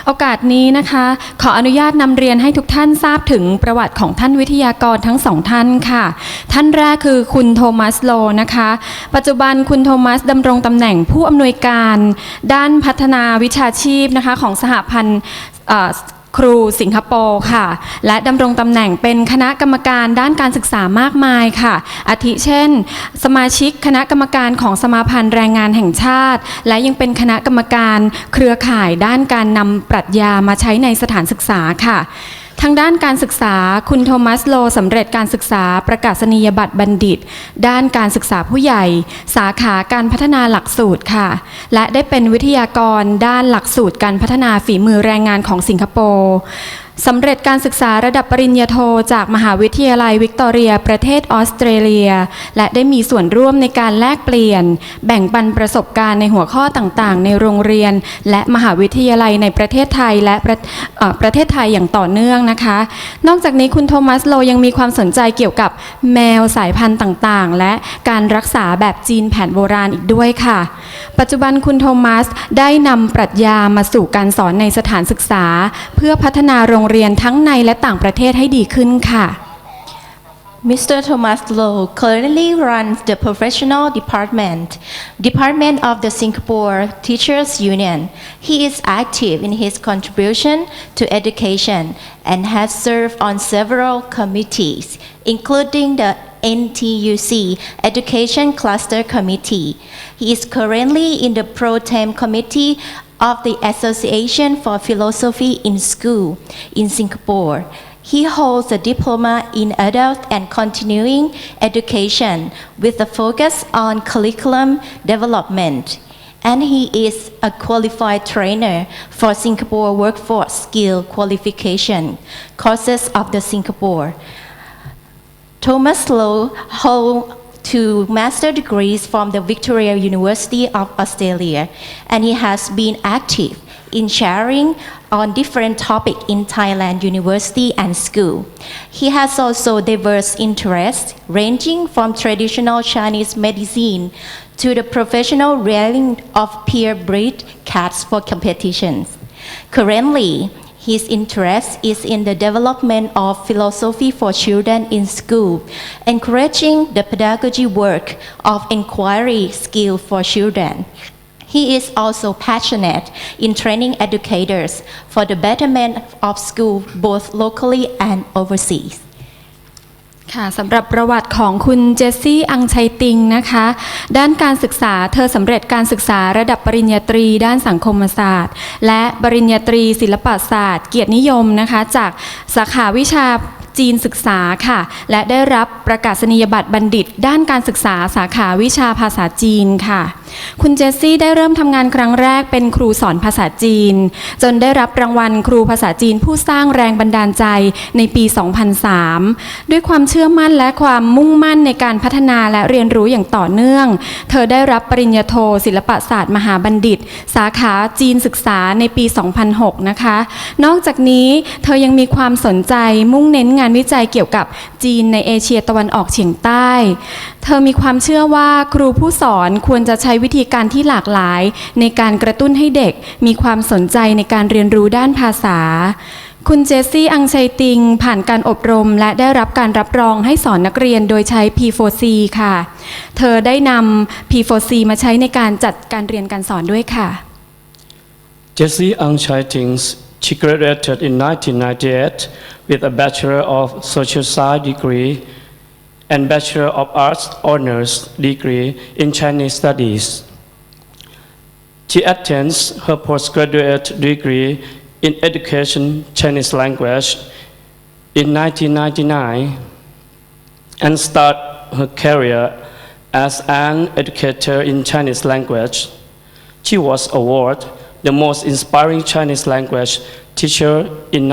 โอกาสนี้นะคะขออนุญาตนำเรียนให้ทุกท่านทราบถึงประวัติของท่านวิทยากรทั้งสองท่านค่ะท่านแรกคือคุณโทมัสโลนะคะปัจจุบันคุณโทมัสดำรงตำแหน่งผู้อำนวยการด้านพัฒนาวิชาชีพนะคะของสหพันธ์ครูสิงคโปร์ค่ะและดำรงตำแหน่งเป็นคณะกรรมการด้านการศึกษามากมายค่ะอาทิเช่นสมาชิกคณะกรรมการของสมาพันธ์แรงงานแห่งชาติและยังเป็นคณะกรรมการเครือข่ายด้านการนำปรัชญามาใช้ในสถานศึกษาค่ะทางด้านการศึกษาคุณโทมัสโลสำเร็จการศึกษาประกาศนียบัตรบัณฑิตด้านการศึกษาผู้ใหญ่สาขาการพัฒนาหลักสูตรค่ะและได้เป็นวิทยากรด้านหลักสูตรการพัฒนาฝีมือแรงงานของสิงคโปร์สำเร็จการศึกษาระดับปริญญาโทจากมหาวิทยาลัยวิกตอเรียประเทศออสเตรเลียและได้มีส่วนร่วมในการแลกเปลี่ยนแบ่งปันประสบการณ์ในหัวข้อต่างๆในโรงเรียนและมหาวิทยาลัยในประเทศไทยและประเทศไทยอย่างต่อเนื่องนะคะนอกจากนี้คุณโทมัสโลยังมีความสนใจเกี่ยวกับแมวสายพันธุ์ต่างๆและการรักษาแบบจีนแผนโบราณอีกด้วยค่ะปัจจุบันคุณโทมัสได้นำปรัชญามาสู่การสอนในสถานศึกษาเพื่อพัฒนาโรงเรียนทั้งในและต่างประเทศให้ดีขึ้นค่ะ Mr. Thomas Low currently runs the professional department of the Singapore Teachers Union. He is active in his contribution to education and has served on several committees, including the NTUC Education Cluster Committee. He is currently in the Pro Tem Committee of the Association for Philosophy in School in Singapore. He holds a diploma in adult and continuing education with a focus on curriculum development. And he is a qualified trainer for Singapore Workforce Skill Qualification courses of the Singapore. Thomas Low holds 2 master degrees from the Victoria University of Australia, and he has been active in sharing on different topics in Thailand university and school. He has also diverse interests ranging from traditional Chinese medicine to the professional rearing of purebred cats for competitions. Currently, his interest is in the development of philosophy for children in school, encouraging the pedagogy work of inquiry skill for children. He is also passionate in training educators for the betterment of school both locally and overseas. ค่ะสำหรับประวัติของคุณเจสซี่อังชัยติงนะคะด้านการศึกษาเธอสำเร็จการศึกษาระดับปริญญาตรีด้านสังคมศาสตร์และปริญญาตรีศิลปศาสตร์เกียรตินิยมนะคะจากสาขาวิชาจีนศึกษาค่ะและได้รับประกาศนียบัตรบัณฑิตด้านการศึกษาสาขาวิชาภาษาจีนค่ะคุณเจสซี่ได้เริ่มทำงานครั้งแรกเป็นครูสอนภาษาจีนจนได้รับรางวัลครูภาษาจีนผู้สร้างแรงบันดาลใจในปี 2003 ด้วยความเชื่อมั่นและความมุ่งมั่นในการพัฒนาและเรียนรู้อย่างต่อเนื่องเธอได้รับปริญญาโทศิลปศาสตร์มหาบัณฑิตสาขาจีนศึกษาในปี 2006 นะคะนอกจากนี้เธอยังมีความสนใจมุ่งเน้นงานวิจัยเกี่ยวกับจีนในเอเชียตะวันออกเฉียงใต้เธอมีความเชื่อว่าครูผู้สอนควรจะใช้วิธีการที่หลากหลายในการกระตุ้นให้เด็กมีความสนใจในการเรียนรู้ด้านภาษาคุณเจสซี่อังชัยติงผ่านการอบรมและได้รับการรับรองให้สอนนักเรียนโดยใช้ P4C ค่ะเธอได้นำ P4C มาใช้ในการจัดการเรียนการสอนด้วยค่ะ Jessie Ang Chai Ting, she graduated in 1998 with a Bachelor of Social Science degree and Bachelor of Arts honors degree in Chinese Studies. She attends her postgraduate degree in Education Chinese Language in 1999 and started her career as an educator in Chinese language. She was awarded the most inspiring Chinese language teacher in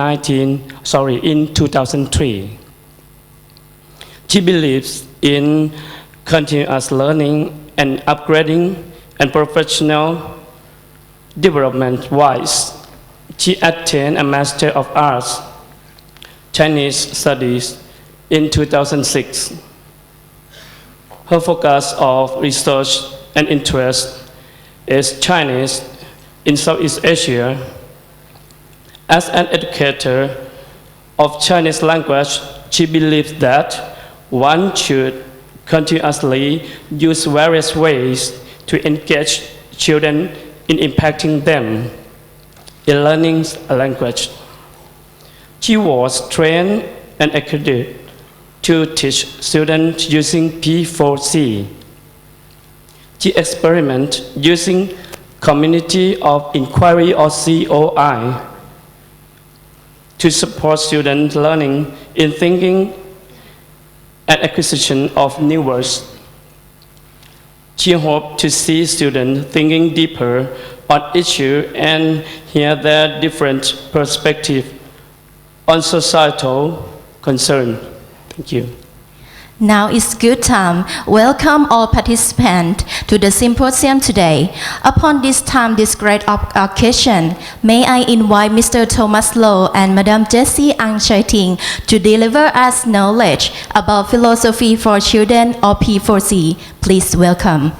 2003. She believes in continuous learning and upgrading and professional development-wise. She attained a Master of Arts, Chinese Studies in 2006. Her focus of research and interest is Chinese in Southeast Asia, As an educator of Chinese language, she believes that one should continuously use various ways to engage children in impacting them in learning a language. She was trained and accredited to teach students using P4C. She experiments using Community of Inquiry or COI to support student learning in thinking and acquisition of new words. She hopes to see students thinking deeper on issues and hear their different perspectives on societal concern. Thank you. Now is good time. Welcome all participants to the symposium today. Upon this great occasion, may I invite Mr. Thomas Low and Madam Jessie Ang Chai-ting to deliver us knowledge about philosophy for children or P4C. Please welcome.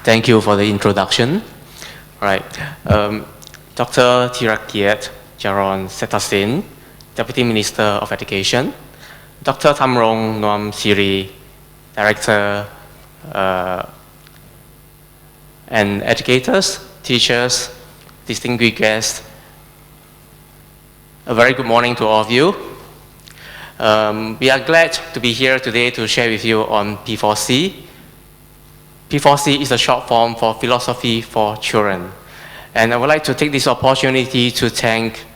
Thank you for the introduction. All right. Dr. Thirakiat Jaron Setasin, Deputy Minister of Education, Dr. Thamrong Noam Siri, Director, and educators, teachers, distinguished guests, a very good morning to all of you. We are glad to be here today to share with you on P4C. P4C is a short form for Philosophy for Children. And I would like to take this opportunity to thank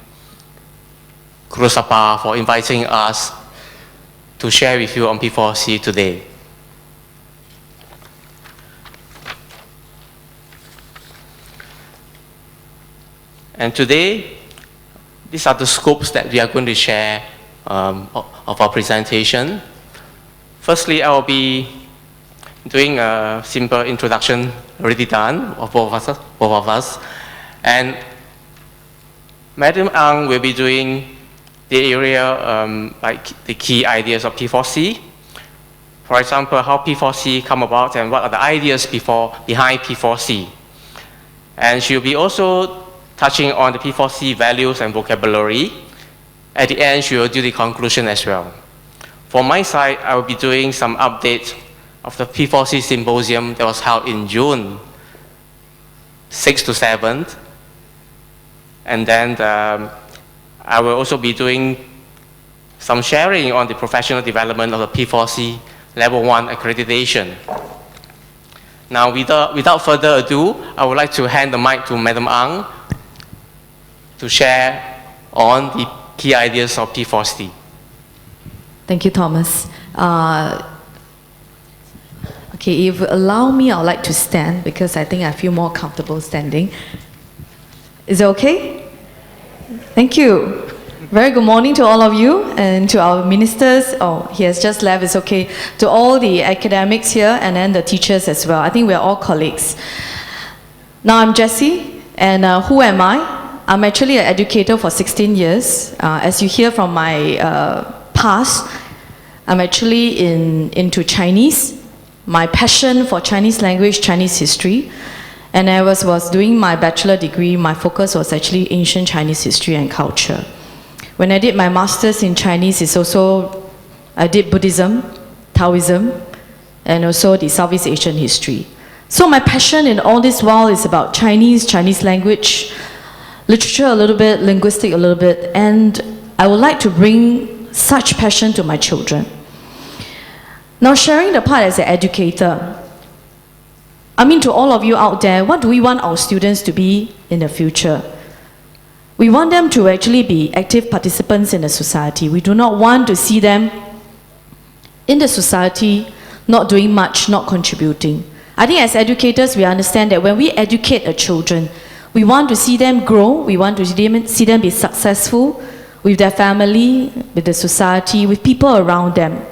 Guru Sapa for inviting us to share with you on P4C today. And today, these are the scopes that we are going to share of our presentation. Firstly, I will be doing a simple introduction already done of both of us. And Madam Ang will be doing the area like the key ideas of P4C. For example, how P4C come about and what are the ideas behind P4C. And she'll be also touching on the P4C values and vocabulary. At the end, she will do the conclusion as well. For my side, I will be doing some updates of the P4C symposium that was held in June 6th to 7th. And then I will also be doing some sharing on the professional development of the P4C Level 1 accreditation. Now, without further ado, I would like to hand the mic to Madam Ang to share on the key ideas of P4C. Thank you, Thomas. Okay, if you allow me, I would like to stand because I think I feel more comfortable standing. Is it okay? Thank you. Very good morning to all of you and to our ministers. Oh, he has just left, it's okay. To all the academics here and then the teachers as well. I think we're all colleagues. Now I'm Jessie, and who am I? I'm actually an educator for 16 years. As you hear from my past, I'm actually into Chinese. My passion for Chinese language, Chinese history. And I was doing my bachelor degree, my focus was actually ancient Chinese history and culture. When I did my master's in Chinese, I did Buddhism, Taoism, and also the Southeast Asian history. So my passion in all this while is about Chinese language, literature a little bit, linguistic a little bit, and I would like to bring such passion to my children. Now, sharing the part as an educator, I mean to all of you out there, what do we want our students to be in the future? We want them to actually be active participants in the society. We do not want to see them in the society not doing much, not contributing. I think as educators, we understand that when we educate our children, we want to see them grow, we want to see them be successful with their family, with the society, with people around them.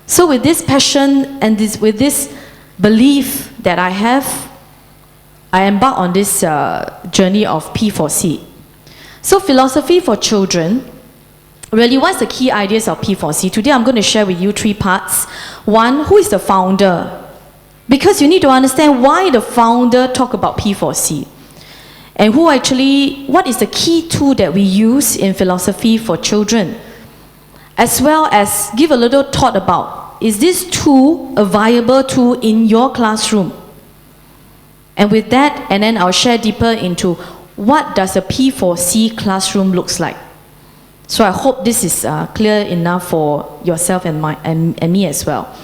So with this passion and with this belief that I have, I embark on this journey of P4C. So philosophy for children, really what's the key ideas of P4C? Today I'm going to share with you 3 parts. 1, who is the founder? Because you need to understand why the founder talked about P4C. And what is the key tool that we use in philosophy for children? As well as give a little thought about, is this tool a viable tool in your classroom? And with that, and then I'll share deeper into what does a P4C classroom looks like. So I hope this is clear enough for yourself and me as well.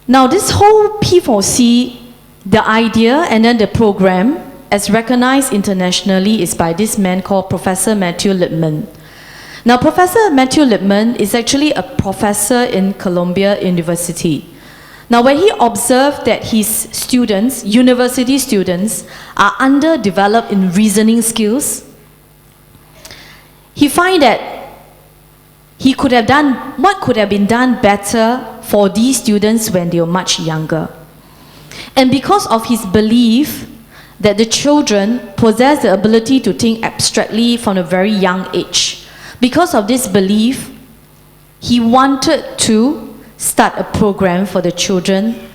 Now this whole P4C, the idea and then the program, as recognized internationally, is by this man called Professor Matthew Lipman. Now Professor Matthew Lipman is actually a professor in Columbia University. Now when he observed that his students, university students, are underdeveloped in reasoning skills, he find that what could have been done better for these students when they were much younger. And because of his belief that the children possess the ability to think abstractly from a very young age, because of this belief, he wanted to start a program for the children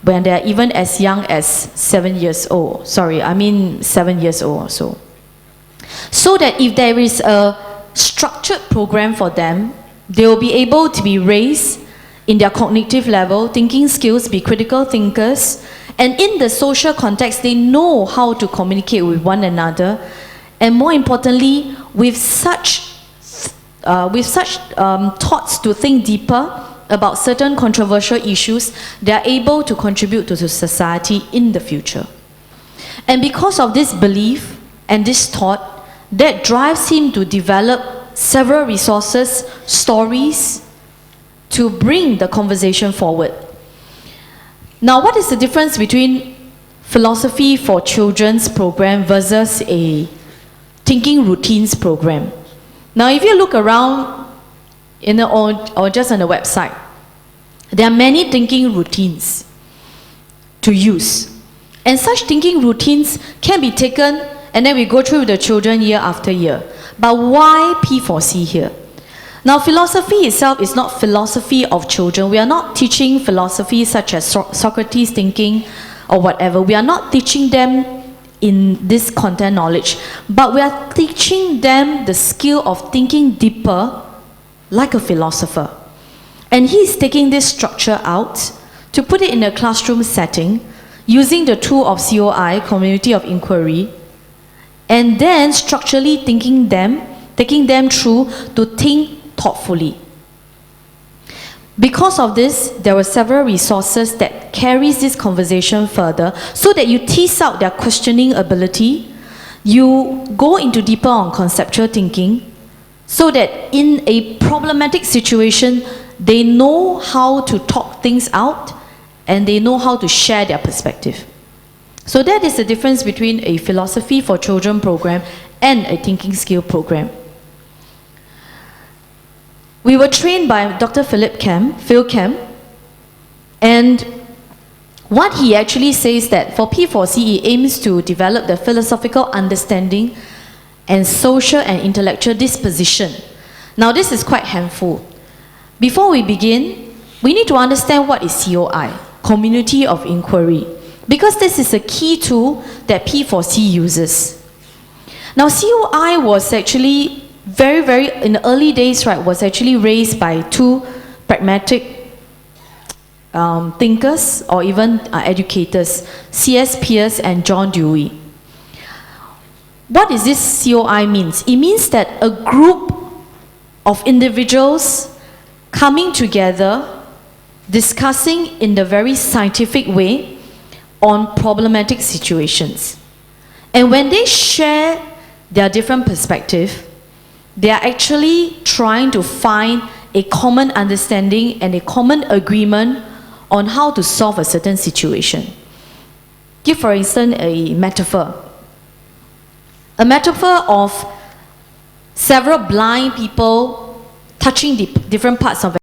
when they are even as young as 7 years old. 7 years old or so. So that if there is a structured program for them, they will be able to be raised in their cognitive level, thinking skills, be critical thinkers, and in the social context, they know how to communicate with one another, and more importantly, with such thoughts to think deeper about certain controversial issues, they are able to contribute to the society in the future. And because of this belief and this thought, that drives him to develop several resources, stories, to bring the conversation forward. Now, what is the difference between philosophy for children's program versus a thinking routines program? Now, if you look around or just on the website, there are many thinking routines to use. And such thinking routines can be taken and then we go through with the children year after year. But why P4C here? Now, philosophy itself is not philosophy of children. We are not teaching philosophy such as Socrates thinking or whatever. We are not teaching them in this content knowledge, but we are teaching them the skill of thinking deeper like a philosopher. And he is taking this structure out to put it in a classroom setting using the tool of COI, Community of Inquiry, and then structurally taking them through to think thoughtfully. Because of this, there were several resources that carries this conversation further so that you tease out their questioning ability, you go into deeper on conceptual thinking, so that in a problematic situation, they know how to talk things out and they know how to share their perspective. So that is the difference between a philosophy for children program and a thinking skill program. We were trained by Dr. Phil Kem, and what he actually says that for P4C, he aims to develop the philosophical understanding and social and intellectual disposition. Now this is quite handful. Before we begin, we need to understand what is COI, Community of Inquiry, because this is a key tool that P4C uses. Now COI was actually very in the early days, right, was actually raised by two pragmatic thinkers or even educators, C.S. Peirce and John Dewey. What does this COI means? It means that a group of individuals coming together, discussing in the very scientific way on problematic situations. And when they share their different perspective, they are actually trying to find a common understanding and a common agreement on how to solve a certain situation. Give, for instance, a metaphor. A metaphor of several blind people touching different parts of